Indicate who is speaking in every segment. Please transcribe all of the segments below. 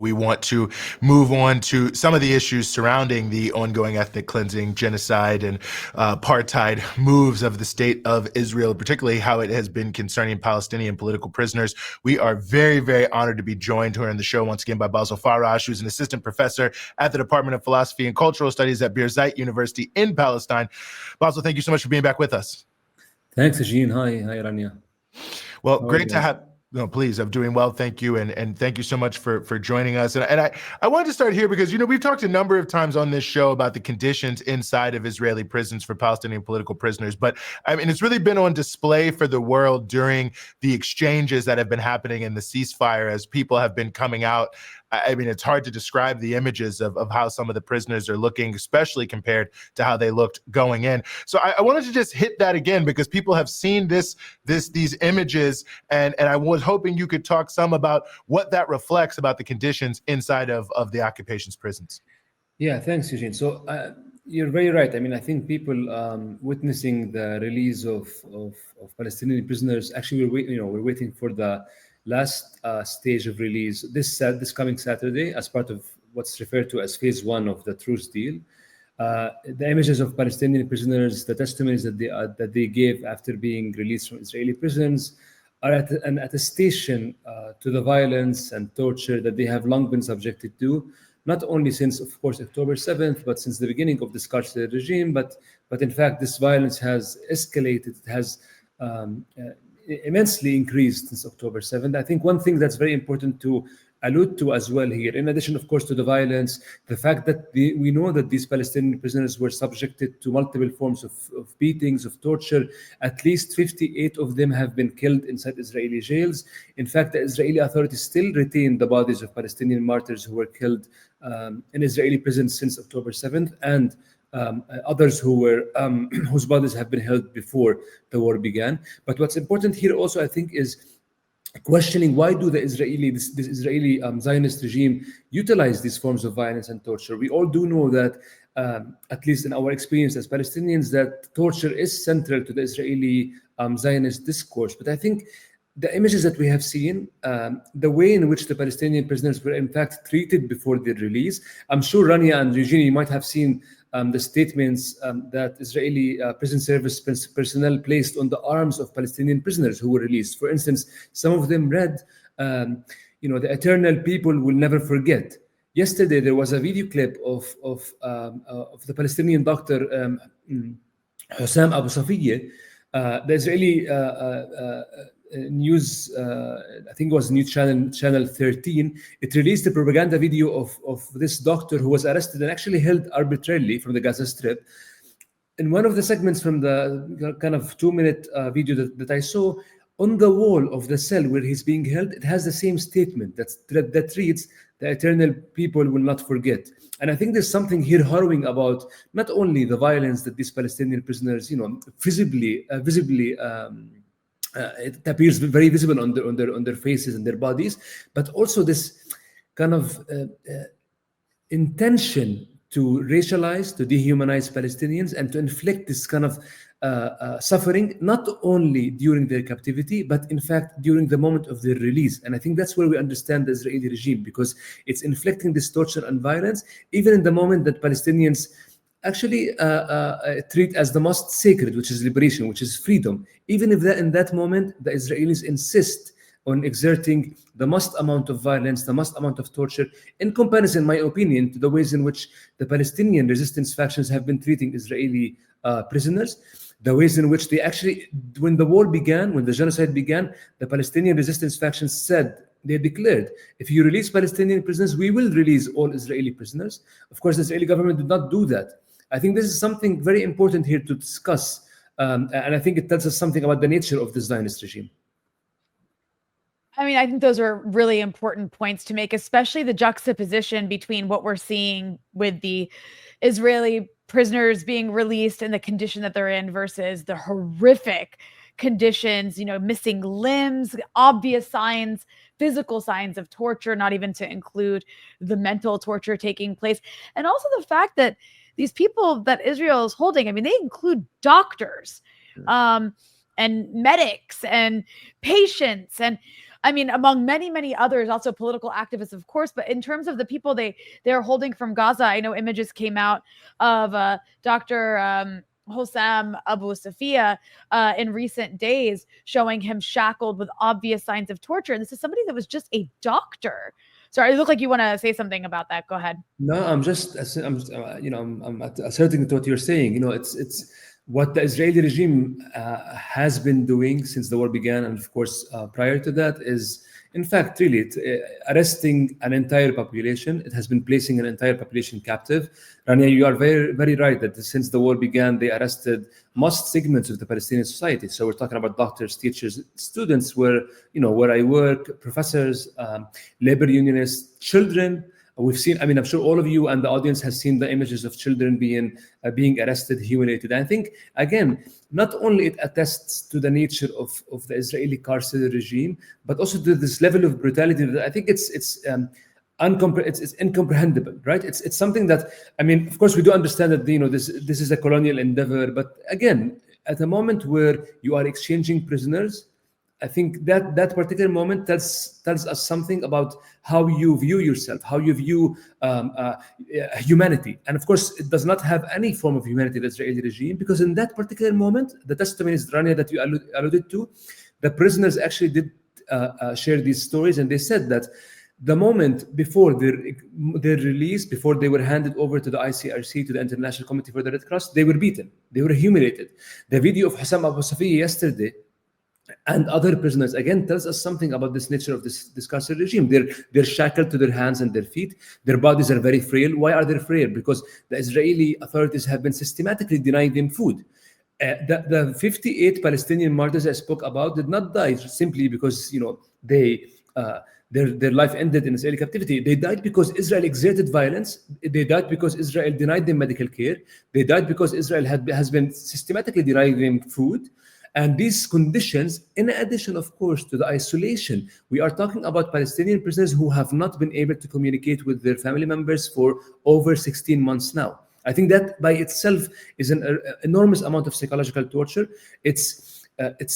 Speaker 1: We want to move on to some of the issues surrounding the ongoing ethnic cleansing, genocide, and apartheid moves of the state of Israel, particularly how it has been concerning Palestinian political prisoners. We are very, very honored to be joined here on the show once again by Basil Farraj, who's an assistant professor at the Department of Philosophy and Cultural Studies at Birzeit University in Palestine. Basil, thank you so much for being back with us.
Speaker 2: Thanks, Eugene. Hi, Rania.
Speaker 1: Well, great to have. No, please. I'm doing well. Thank you. And thank you so much for joining us. And I wanted to start here because, we've talked a number of times on this show about the conditions inside of Israeli prisons for Palestinian political prisoners. But I mean, it's really been on display for the world during the exchanges that have been happening in the ceasefire as people have been coming out. I mean, it's hard to describe the images of how some of the prisoners are looking, especially compared to how they looked going in. So I wanted to just hit that again because people have seen these images, and I was hoping you could talk some about what that reflects about the conditions inside of the occupation's prisons.
Speaker 2: Yeah, thanks, Eugene. So you're very right. I mean, I think people witnessing the release of Palestinian prisoners, actually, we're waiting for the last stage of release this coming Saturday as part of what's referred to as phase one of the truce deal. The images of Palestinian prisoners, the testimonies that they gave after being released from Israeli prisons, are at an attestation to the violence and torture that they have long been subjected to, not only since, of course, October 7th, but since the beginning of this carceral regime. But in fact, this violence has escalated. It has immensely increased since October 7th. I think one thing that's very important to allude to as well here, in addition, of course, to the violence, the fact that we know that these Palestinian prisoners were subjected to multiple forms of beatings, of torture. At least 58 of them have been killed inside Israeli jails. In fact, the Israeli authorities still retain the bodies of Palestinian martyrs who were killed in Israeli prisons since October 7th, and others whose bodies have been held before the war began. But what's important here also, I think, is questioning why do this Israeli Zionist regime utilize these forms of violence and torture. We all do know that, at least in our experience as Palestinians, that torture is central to the Israeli Zionist discourse. But I think the images that we have seen, the way in which the Palestinian prisoners were in fact treated before their release, I'm sure Rania and Eugenie, you might have seen the statements that Israeli prison service personnel placed on the arms of Palestinian prisoners who were released. For instance, some of them read, the eternal people will never forget. Yesterday, there was a video clip of the Palestinian doctor Hussam Abu Safiyyeh, the Israeli news, I think it was news channel 13. It released a propaganda video of this doctor who was arrested and actually held arbitrarily from the Gaza Strip. In one of the segments from the kind of 2-minute video that I saw, on the wall of the cell where he's being held, it has the same statement that reads, "The eternal people will not forget." And I think there's something here harrowing about not only the violence that these Palestinian prisoners, visibly it appears very visible on their faces and their bodies, but also this kind of intention to racialize, to dehumanize Palestinians, and to inflict this kind of suffering, not only during their captivity, but in fact during the moment of their release. And I think that's where we understand the Israeli regime, because it's inflicting this torture and violence even in the moment that Palestinians actually treat as the most sacred, which is liberation, which is freedom. Even if in that moment the Israelis insist on exerting the most amount of violence, the most amount of torture, in comparison, in my opinion, to the ways in which the Palestinian resistance factions have been treating Israeli prisoners, the ways in which they actually, when the war began, when the genocide began, the Palestinian resistance factions they declared, if you release Palestinian prisoners, we will release all Israeli prisoners. Of course, the Israeli government did not do that. I think this is something very important here to discuss, and I think it tells us something about the nature of the Zionist regime.
Speaker 3: I mean, I think those are really important points to make, especially the juxtaposition between what we're seeing with the Israeli prisoners being released and the condition that they're in versus the horrific conditions, missing limbs, obvious signs, physical signs of torture, not even to include the mental torture taking place. And also the fact that these people that Israel is holding, I mean, they include doctors and medics and patients. And I mean, among many, many others, also political activists, of course. But in terms of the people they're holding from Gaza, I know images came out of Dr. Hossam Abu Safia in recent days, showing him shackled with obvious signs of torture. And this is somebody that was just a doctor. Sorry, you look like you want to say something about that. Go ahead.
Speaker 2: No, I'm asserting to what you're saying. It's what the Israeli regime has been doing since the war began, and of course prior to that, is in fact really arresting an entire population. It has been placing an entire population captive. Rania, you are very, very right that since the war began, they arrested most segments of the Palestinian society. So we're talking about doctors, teachers, students, where I work, professors, labor unionists, children. We've seen, I'm sure all of you and the audience has seen the images of children being arrested, humiliated. And I think, again, not only it attests to the nature of the Israeli carceral regime, but also to this level of brutality that I think it's incomprehensible, right? It's something that, of course, we do understand that this is a colonial endeavor, but again, at a moment where you are exchanging prisoners, I think that particular moment tells us something about how you view yourself, how you view humanity. And of course, it does not have any form of humanity, the Israeli regime, because in that particular moment, the testimonies, Rania, that you alluded to, the prisoners actually did share these stories, and they said that the moment before their release, before they were handed over to the ICRC, to the International Committee for the Red Cross, they were beaten, they were humiliated. The video of Hossam Abu Safia yesterday and other prisoners again tells us something about this nature of this carceral regime. They're shackled to their hands and their feet. Their bodies are very frail. Why are they frail? Because the Israeli authorities have been systematically denying them food. The 58 Palestinian martyrs I spoke about did not die simply because their life ended in Israeli captivity. They died because Israel exerted violence. They died because Israel denied them medical care. They died because Israel has been systematically denying them food. And these conditions, in addition, of course, to the isolation, we are talking about Palestinian prisoners who have not been able to communicate with their family members for over 16 months now. I think that by itself is an enormous amount of psychological torture. It's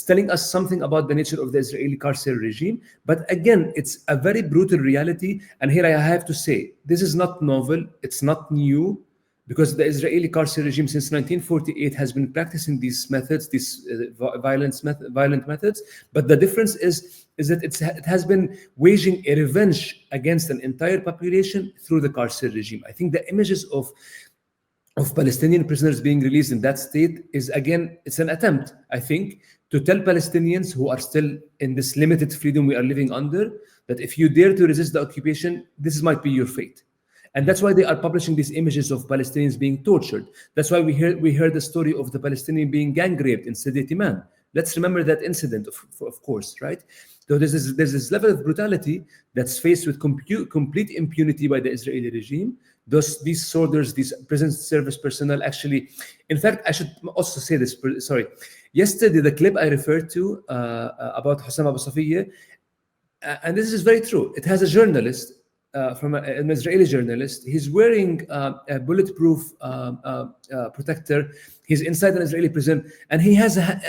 Speaker 2: telling us something about the nature of the Israeli carceral regime. But again, it's a very brutal reality. And here I have to say, this is not novel. It's not new. Because the Israeli carceral regime since 1948 has been practicing these methods, these violent methods. But the difference is that it has been waging a revenge against an entire population through the carceral regime. I think the images of Palestinian prisoners being released in that state is, again, it's an attempt, I think, to tell Palestinians who are still in this limited freedom we are living under, that if you dare to resist the occupation, this might be your fate. And that's why they are publishing these images of Palestinians being tortured. That's why we heard the story of the Palestinian being gang raped in Sidi Timan. Let's remember that incident, of course, right? So there's this level of brutality that's faced with complete impunity by the Israeli regime. These soldiers, these prison service personnel actually, in fact, I should also say this, sorry. Yesterday, the clip I referred to about Hossam Abu Safia, and this is very true. It has a journalist, from an Israeli journalist. He's wearing a bulletproof protector. He's inside an Israeli prison, and he has a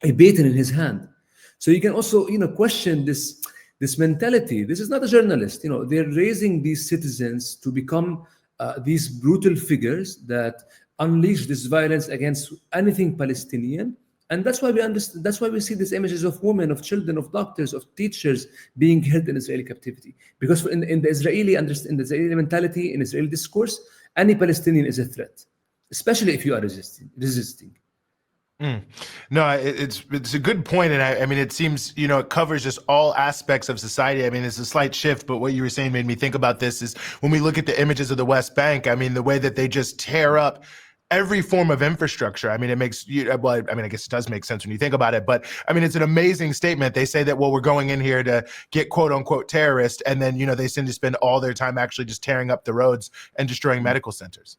Speaker 2: baton in his hand. So you can also, question this mentality. This is not a journalist. They're raising these citizens to become these brutal figures that unleash this violence against anything Palestinian. And that's why we understand. That's why we see these images of women, of children, of doctors, of teachers being held in Israeli captivity. Because in the Israeli mentality, in Israeli discourse, any Palestinian is a threat, especially if you are resisting.
Speaker 1: No, it's a good point, and I mean, it seems it covers just all aspects of society. I mean, it's a slight shift, but what you were saying made me think about this. Is when we look at the images of the West Bank, I mean, the way that they just tear up every form of infrastructure. I mean, it makes well, I mean, I guess it does make sense when you think about it, but I mean, it's an amazing statement. They say that, well, we're going in here to get quote unquote terrorists, and then they seem to spend all their time actually just tearing up the roads and destroying medical centers.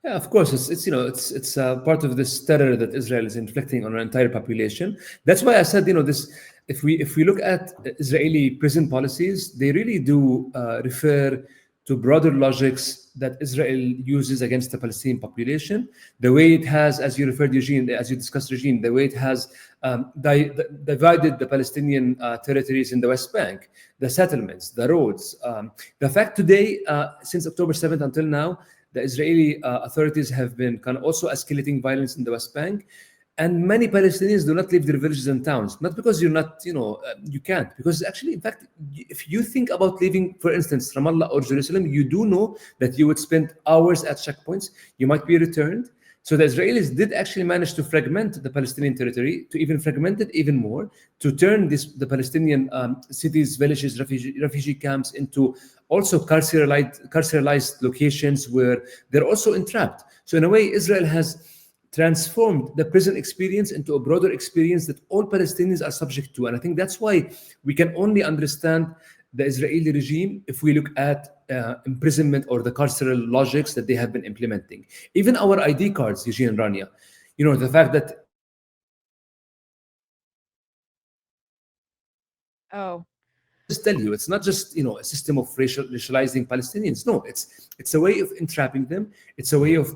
Speaker 2: Yeah, of course, it's part of this terror that Israel is inflicting on an entire population. That's why I said, this. If we look at Israeli prison policies, they really do refer to broader logics that Israel uses against the Palestinian population, the way it has, as you referred, Eugene, as you discussed, Eugene, the way it has divided the Palestinian territories in the West Bank, the settlements, the roads. The fact today, since October 7th until now, the Israeli authorities have been kind of also escalating violence in the West Bank. And many Palestinians do not leave their villages and towns, not because you're not, you can't. Because actually, in fact, if you think about leaving, for instance, Ramallah or Jerusalem, you do know that you would spend hours at checkpoints. You might be returned. So the Israelis did actually manage to fragment the Palestinian territory, to even fragment it even more, to turn the Palestinian cities, villages, refugee camps into also carceralized locations where they're also entrapped. So in a way, Israel has transformed the prison experience into a broader experience that all Palestinians are subject to. And I think that's why we can only understand the Israeli regime if we look at imprisonment or the carceral logics that they have been implementing. Even our ID cards, Eugene and Rania, the fact that...
Speaker 3: Oh.
Speaker 2: Just tell you, it's not just, a system of racializing Palestinians. No, it's a way of entrapping them. It's a way of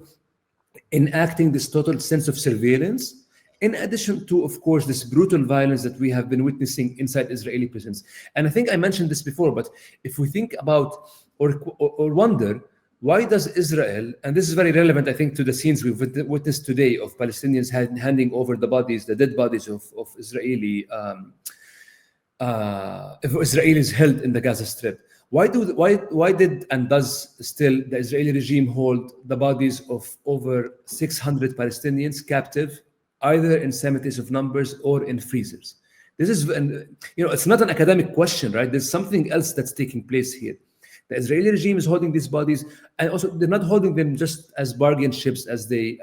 Speaker 2: enacting this total sense of surveillance, in addition to, of course, this brutal violence that we have been witnessing inside Israeli prisons. And I think I mentioned this before, but if we think about or wonder, why does Israel, and this is very relevant, I think, to the scenes we've witnessed today of Palestinians handing over the dead bodies of Israelis held in the Gaza Strip. Why did and does still the Israeli regime hold the bodies of over 600 Palestinians captive, either in cemeteries of numbers or in freezers? This is, it's not an academic question, right? There's something else that's taking place here. The Israeli regime is holding these bodies, and also they're not holding them just as bargain ships, as they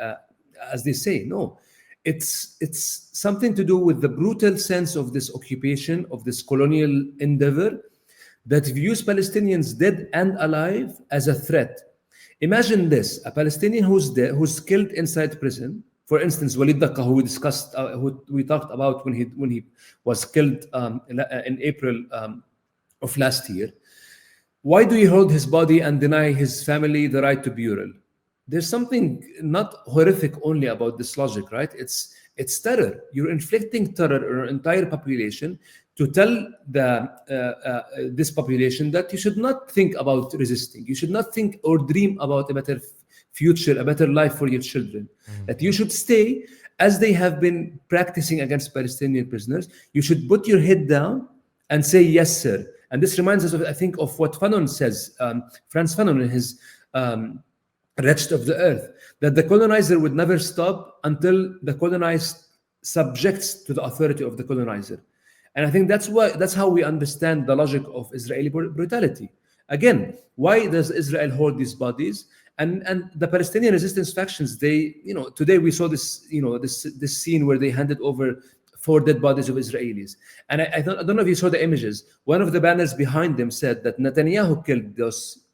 Speaker 2: say. No, it's something to do with the brutal sense of this occupation, of this colonial endeavor, that views Palestinians dead and alive as a threat. Imagine this: a Palestinian who's killed inside prison. For instance, Walid Daqqa, who we discussed, who we talked about when he was killed in April of last year. Why do you hold his body and deny his family the right to burial? There's something not horrific only about this logic, right? It's terror. You're inflicting terror on an entire population to tell this population that you should not think about resisting. You should not think or dream about a better future, a better life for your children. Mm-hmm. That you should stay, as they have been practicing against Palestinian prisoners. You should put your head down and say, yes, sir. And this reminds us, I think, of what Fanon says, Frantz Fanon in his Wretched of the Earth, that the colonizer would never stop until the colonized subjects to the authority of the colonizer. And I think that's how we understand the logic of Israeli brutality. Again, why does Israel hold these bodies? And the Palestinian resistance factions, today we saw this, this scene where they handed over 4 dead bodies of Israelis. And I don't know if you saw the images. One of the banners behind them said that Netanyahu killed those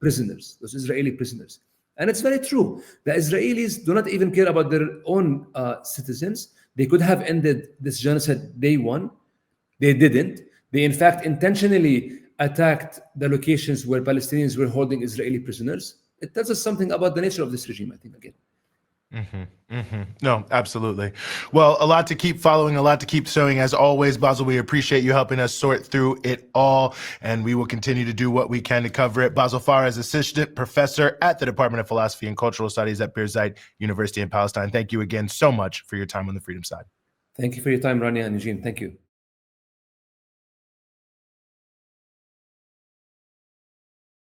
Speaker 2: prisoners, those Israeli prisoners. And it's very true. The Israelis do not even care about their own citizens. They could have ended this genocide day one. They didn't. They, in fact, intentionally attacked the locations where Palestinians were holding Israeli prisoners. It tells us something about the nature of this regime, I think, again.
Speaker 1: Mm-hmm, mm-hmm. No, absolutely. Well, a lot to keep following, a lot to keep sowing. As always, Basil, we appreciate you helping us sort through it all, and we will continue to do what we can to cover it. Basil Farraj, Assistant Professor at the Department of Philosophy and Cultural Studies at Birzeit University in Palestine. Thank you again so much for your time on the Freedom Side.
Speaker 2: Thank you for your time, Rania and Eugene. Thank you.